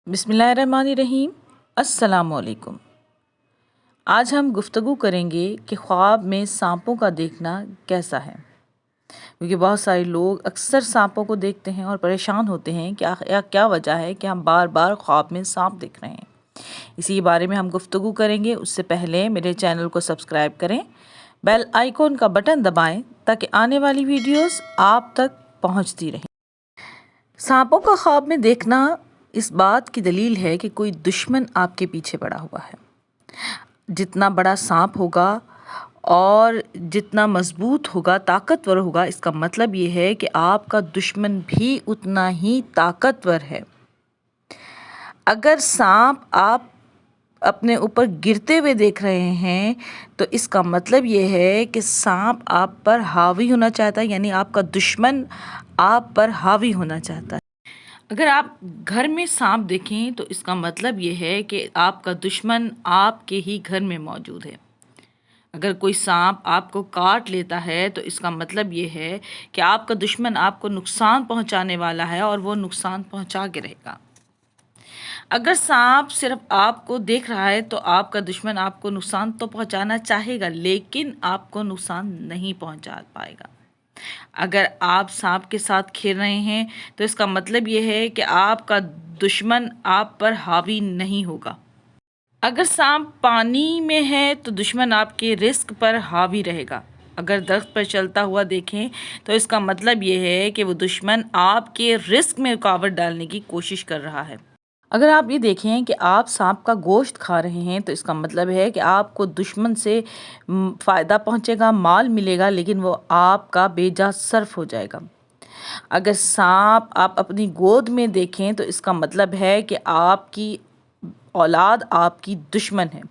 बिस्मिल्लाहिर्रहमानिर्रहीम। अस्सलाम वालेकुम। आज हम गुफ्तगू करेंगे कि ख्वाब में सांपों का देखना कैसा है, क्योंकि बहुत सारे लोग अक्सर सांपों को देखते हैं और परेशान होते हैं कि आखिर क्या वजह है कि हम बार बार ख्वाब में सांप देख रहे हैं। इसी बारे में हम गुफ्तगू करेंगे। उससे पहले मेरे चैनल को सब्सक्राइब करें, बेल आइकॉन का बटन दबाएं ताकि आने वाली वीडियोस आप तक पहुंचती रहें। सांपों का ख्वाब में देखना इस बात की दलील है कि कोई दुश्मन आपके पीछे पड़ा हुआ है। जितना बड़ा सांप होगा और जितना मजबूत होगा, ताकतवर होगा, इसका मतलब ये है कि आपका दुश्मन भी उतना ही ताकतवर है। अगर सांप आप अपने ऊपर गिरते हुए देख रहे हैं तो इसका मतलब ये है कि सांप आप पर हावी होना चाहता है, यानी आपका दुश्मन आप पर हावी होना चाहता है। अगर आप घर में सांप देखें तो इसका मतलब ये है कि आपका दुश्मन आपके ही घर में मौजूद है। अगर कोई सांप आपको काट लेता है तो इसका मतलब ये है कि आपका दुश्मन आपको नुकसान पहुंचाने वाला है और वो नुकसान पहुंचा के रहेगा। अगर सांप सिर्फ आपको देख रहा है तो आपका दुश्मन आपको नुकसान तो पहुंचाना चाहेगा, लेकिन आपको नुकसान नहीं पहुंचा पाएगा। अगर आप सांप के साथ खेल रहे हैं तो इसका मतलब ये है कि आपका दुश्मन आप पर हावी नहीं होगा। अगर सांप पानी में है तो दुश्मन आपके रिस्क पर हावी रहेगा। अगर दरख्त पर चलता हुआ देखें तो इसका मतलब ये है कि वो दुश्मन आपके रिस्क में रुकावट डालने की कोशिश कर रहा है। अगर आप ये देखें कि आप सांप का गोश्त खा रहे हैं तो इसका मतलब है कि आपको दुश्मन से फ़ायदा पहुंचेगा, माल मिलेगा, लेकिन वो आपका बेजा सर्फ हो जाएगा। अगर सांप आप अपनी गोद में देखें तो इसका मतलब है कि आपकी औलाद आपकी दुश्मन है।